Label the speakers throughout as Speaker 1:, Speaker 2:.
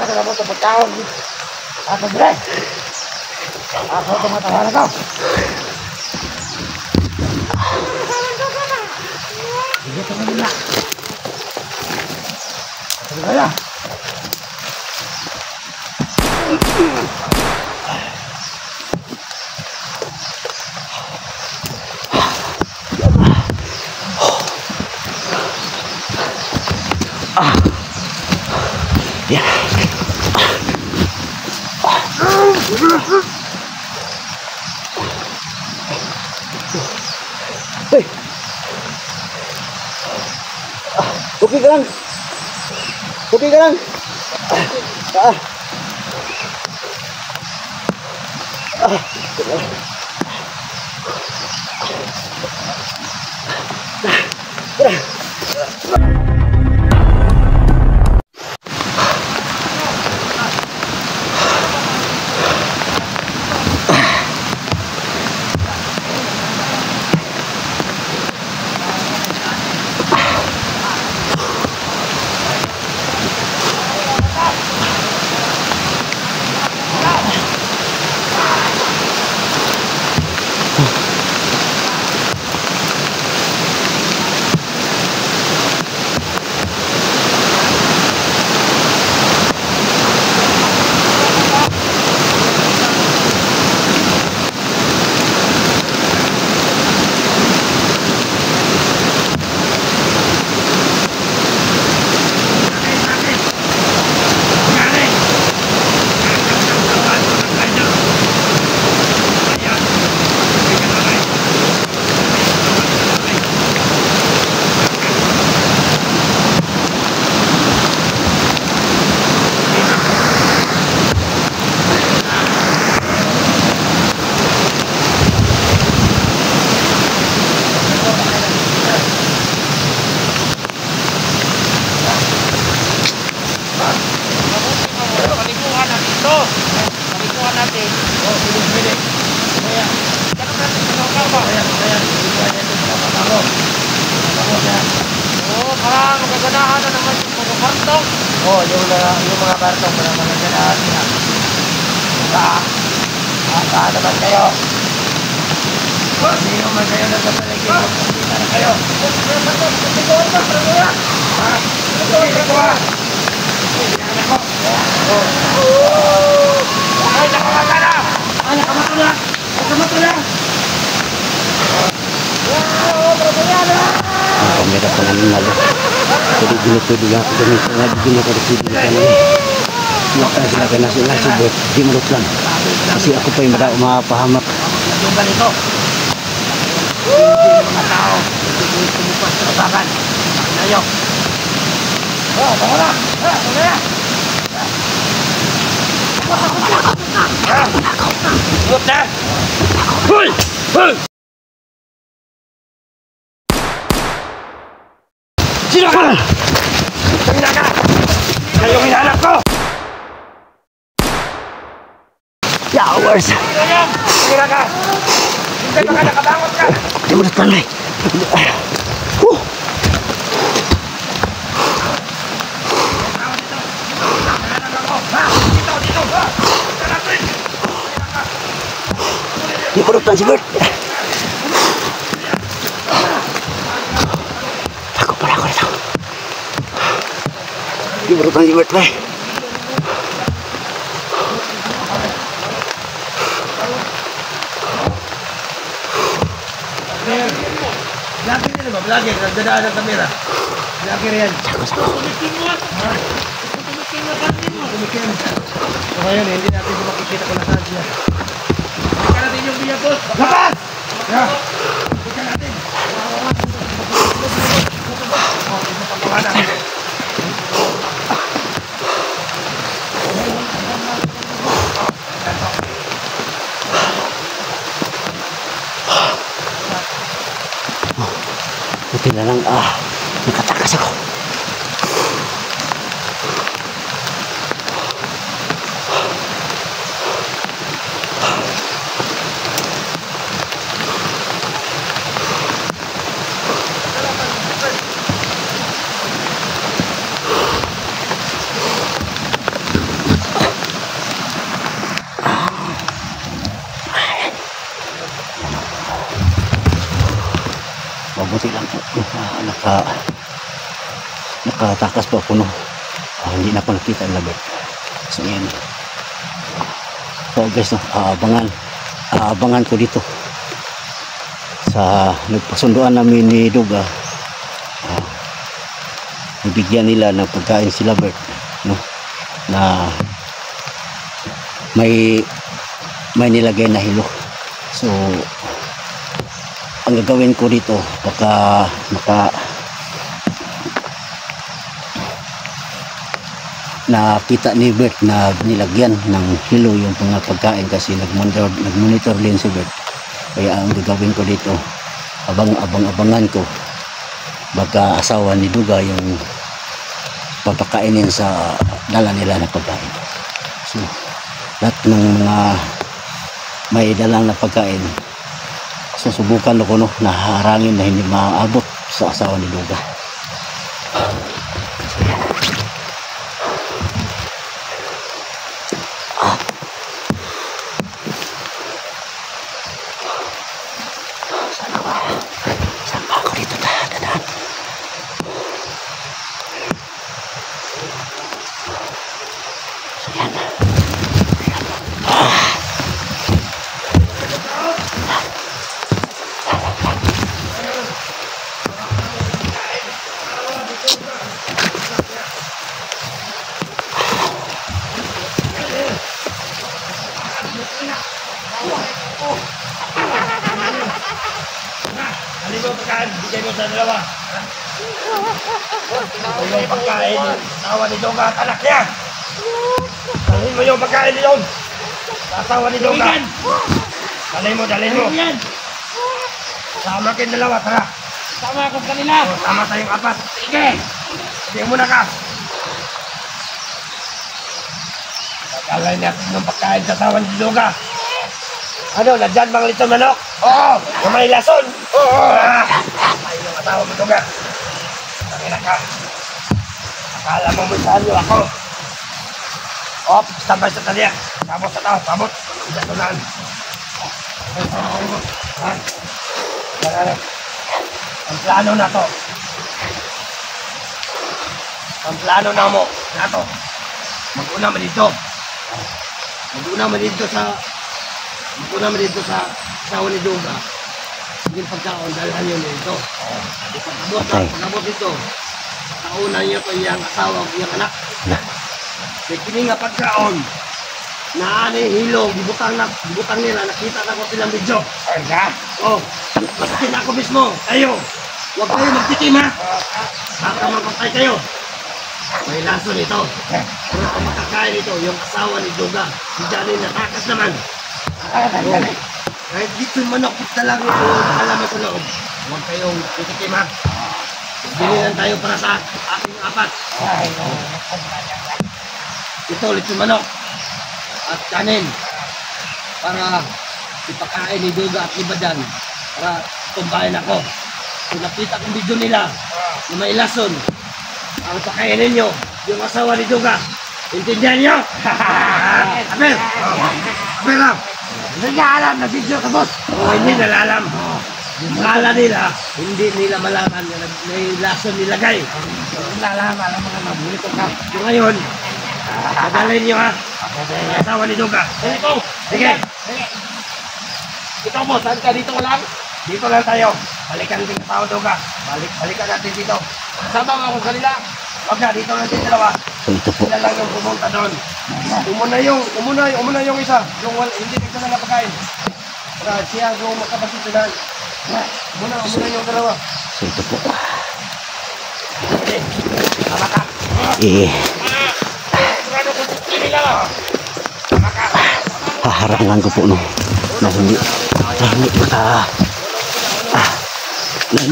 Speaker 1: Asa na mo ito pagkaon. Ako bre. Ako tumatawanan ko. Sige ito nga nila. Sige kaya.
Speaker 2: Ya. Hey. Oke kan? Oke kan? Oh, yung mga bartong para malagyan na. Saan naman kayo? Sino man kayo na sa paligid? Magpapita na kayo. Ay, nakawala na! Ay, nakamato na! Nakamato na! Kamera pa namin lalo. Jadi gini yang ganito na bigyan ko rin dito kanina. Nakita sila ka nasi bot di mulot lang. Kasi ako pa yung mapahamak.
Speaker 1: Yung ganito. Hindi mga tao. Hindi kumupas sa bagan. Nayo. Oh, tama na. Tama na. Good na. Hoy! Hoy! Sino ka? Sino ka? Kayong hinahanap ko!
Speaker 2: Flowers!
Speaker 1: Sino ka? Hindi ba ka nakabangot ka?
Speaker 2: Di mo natanay. Di mo natanay si Bert. Di berutan jimat lah.
Speaker 1: Lagi ni ba? Lagi nagdadaan ng kamera. Lagi riyan.
Speaker 2: Sako.
Speaker 1: Tumikin. So ngayon hindi natin makikita kung nasaan siya. Ika natin yung biya boss. Lapas! Ika natin.
Speaker 2: Buti na lang, nakatakas ako. buti lang po. Nakatakas po ako, no. Hindi na ako nakita ang labat. So yan. So guys, no, aabangan ko dito sa nagpasunduan namin ni Duga. Ibigyan nila ng pagkain si Labert, no, na may nilagay na hilo. So ang gagawin ko dito, baka nakita ni Bert na nilagyan ng hilo yung mga pagkain kasi nagmonitor din si Bert. Kaya ang gagawin ko dito, abangan ko, baka asawa ni Duga yung papakainin sa dala nila na pagkain. So lahat ng mga may dalang na pagkain, susubukan ko, no, na harangin na hindi maabot sa asawa ni Duga.
Speaker 1: Halika mo pagkain, bigay mo sa dalawa. Ito yung pagkain ng asawa ni Duga at anak niya. Dalhin mo yung pagkain ni Dong sa asawa ni Duga. Dalhin mo. Sama kayong dalawa, tara.
Speaker 3: Sama ako sa kanila.
Speaker 1: Sama tayong apat. Sige. Sige muna ka. Pagkalay natin ng pagkain sa asawa ni Duga. Ano, nandyan bang litong manok? Oo! Na may lason! Oo! Ay, yung asawa mo Duga. Tangina ka. Akala mo mo saan nyo ako. Op, standby sa taliya. Sabot sa tao, sabot. Hindi ko naan. Ang plano na to. Ang plano na mo. Na to. Mag-una mo dito. Mag-una mo dito sa asawa ni Duga. Yung pagkaon, dalhan nyo dito. Pag-abot dito, kauna nyo ito yung asawa o yung anak. May kini nga pagkaon, naani hilo, gibutang nila, nakita na ko silang video. Ay ka? Oo. Masakin ako mismo. Ayo. Huwag kayo magtikim, ha? Baka mapatay kayo. May lason ito. Pero ang makakain ito, yung asawa ni Duga. Si Johnny natakas naman. Kahit dito manok na lang ito, alaman sa loob. Huwag kayong titikim, ha? Binilan tayo para sa aking apat. Ito, lechon manok. At kanin. Para ipakain ni Duga at iba dyan. Para tumbahin ako. Kung nakita kong video nila na may lason, ang pakainin nyo, yung asawa ni Duga. Intindihan nyo? Abel! Abel lang! Hindi niya alam na video ka, boss. Oo, hindi nalalam. Kala nila, hindi nila malaman na may lason nilagay. Alam mga mabulit ko ka. So ngayon, madalhin nyo, ha? Ang asawa ni Duga. Sige. Ikaw, boss, saan ka? Dito lang? Dito lang tayo. Balikan din ang tao, Duga. Balikan natin dito. Sama mo ako kanila. Huwag na, dito lang din dalawa.
Speaker 2: Ito po.
Speaker 1: Sila lang yung pumunta doon. Umuna yung isa. Yung hindi nagdala na pagkain. Para siya yung makapasitunan. Umuna yung dalawa.
Speaker 2: So ito po.
Speaker 1: Okay. Tama ka.
Speaker 2: Haharangan ko po, no, na hindi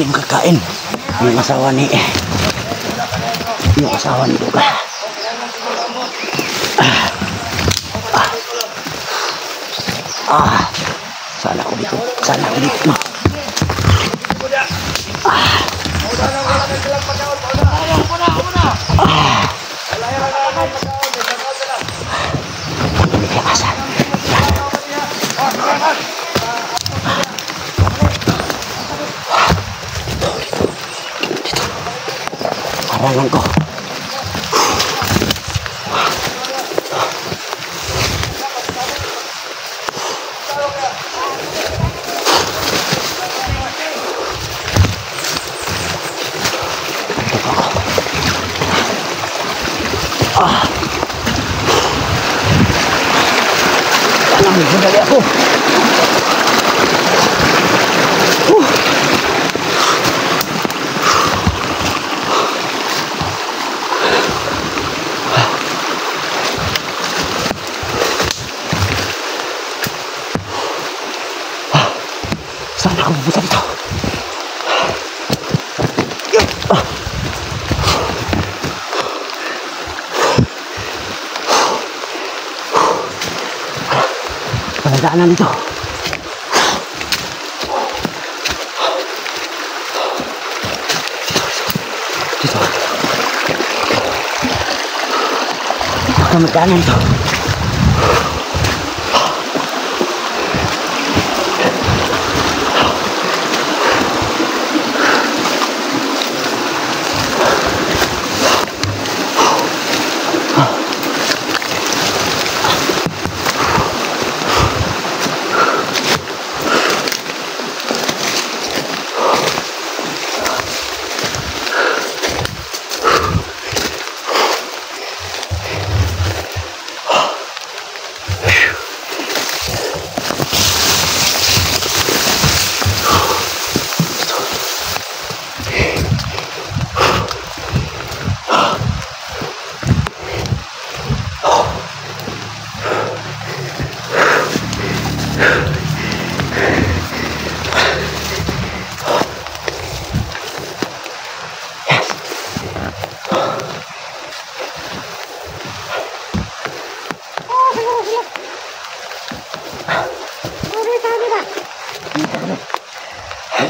Speaker 2: makakain yung asawa ni Duga. Sana ako dito, no. Harangan ko. Madali ako. Saan ako pupunta dito? Daanan dito. Dito. Baka magdaanan dito.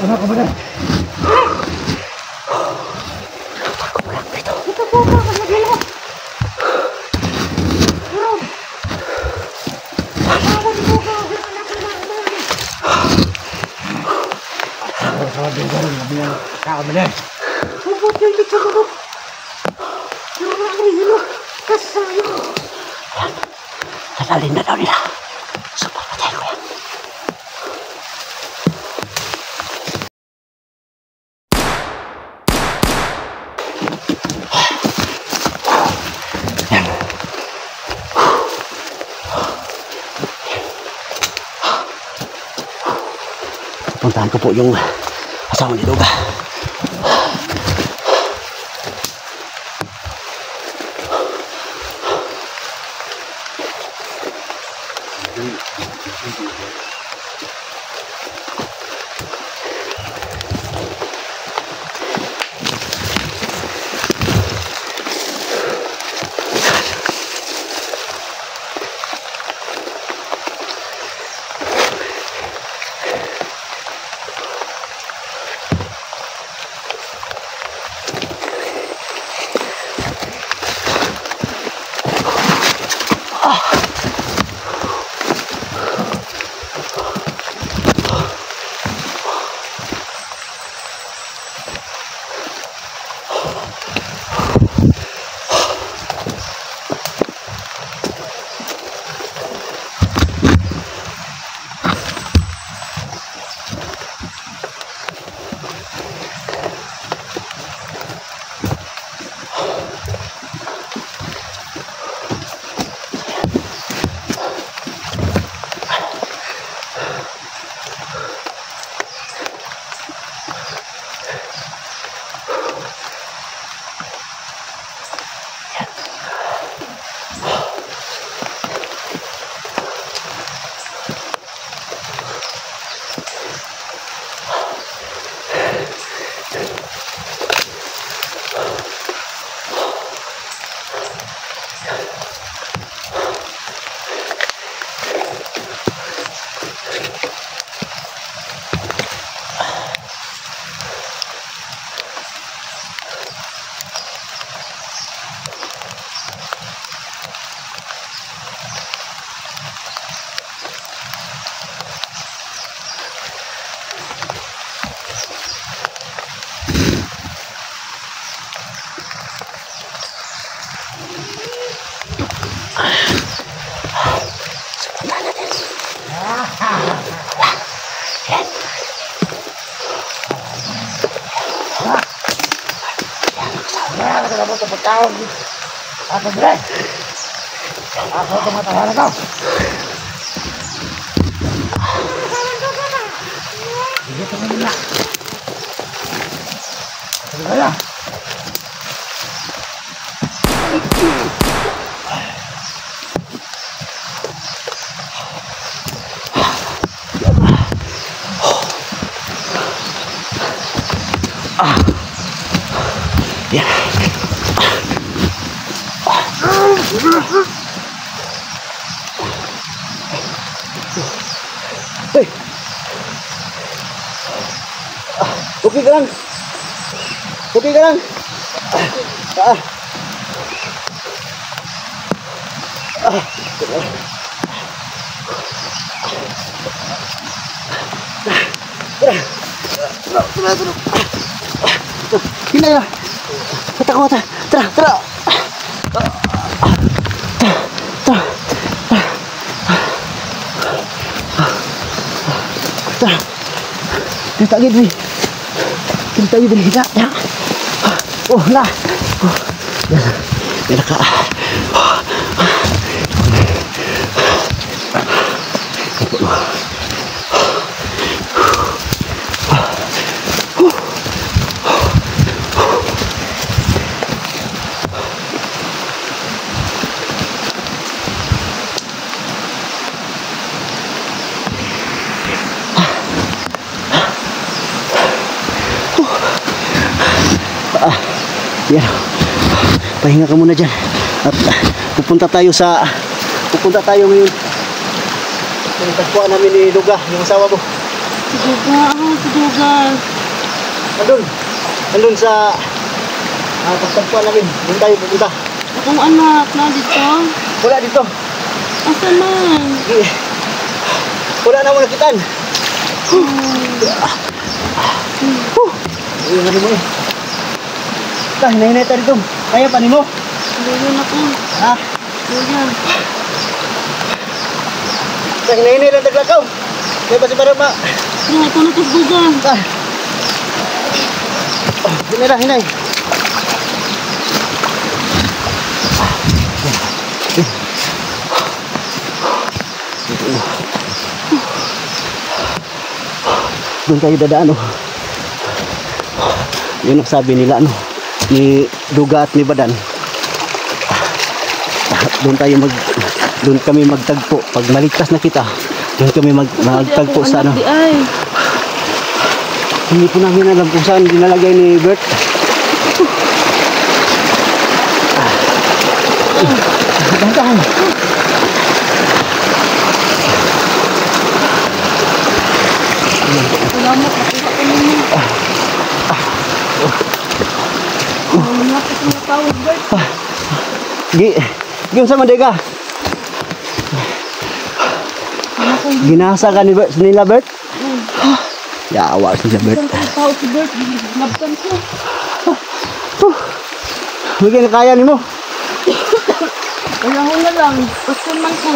Speaker 2: Ano ka ba na? Ito po ba? Maglilo. Tawag po ka. Tawag din gano'n. Nabilang kakabalan. Huwag kayo dito sa mga. Naglilo. Kasayo. Tatalin na daw nila. Super patay ko yan. Puntahan ko po yung asawa ni Duga.
Speaker 1: Kaya ka na sa pagkaon. Ako dire. Ako tumatahan ako. Sige, tumulong na. Sige na.
Speaker 2: Yeah. Hey. Okay ka lang. Okay ka lang. Hila ya. Takot. Tara. Tara. Kita gini. Kita gini kita ya. Oh, lah. Ya Kak. Yan. Pahinga ka muna dyan. At pupunta tayo ngayon. Yung tagpuan namin ni Duga, yung asawa mo.
Speaker 3: Si Duga.
Speaker 2: Andun sa pagtagpuan namin. Doon tayo pupunta.
Speaker 3: Akong anak na dito.
Speaker 2: Wala dito.
Speaker 3: Asan man?
Speaker 2: Wala na mo nakitaan. Ano mo eh. Hinahinay tayo dito. Kaya pa ni mo?
Speaker 3: Dugan ako. Dugan.
Speaker 2: Hinahinay lang taglakaw. Kaya ba si Barama?
Speaker 3: Kaya ito na ito Dugan.
Speaker 2: Hinay. Doon tayo dadaan. Yun ang sabi nila ni Duga at ni Badan. Doon kami magtagpo pag maligtas na kita. Doon kami magtagpo sa Hindi po namin alam kung saan dinalagay ni Bert. Dahan-dahan.
Speaker 3: Salamat, nakuha ko ninyo. Salamat ako na tawag, Bert.
Speaker 2: Giyong sa Mandega. Ginasa ka ni Bert, nila Bert? Yawa siya Bert.
Speaker 3: Isang tawag si Bert, labtan ko.
Speaker 2: Bigyan na kaya ni mo.
Speaker 3: Wala ko na lang, basta man ko.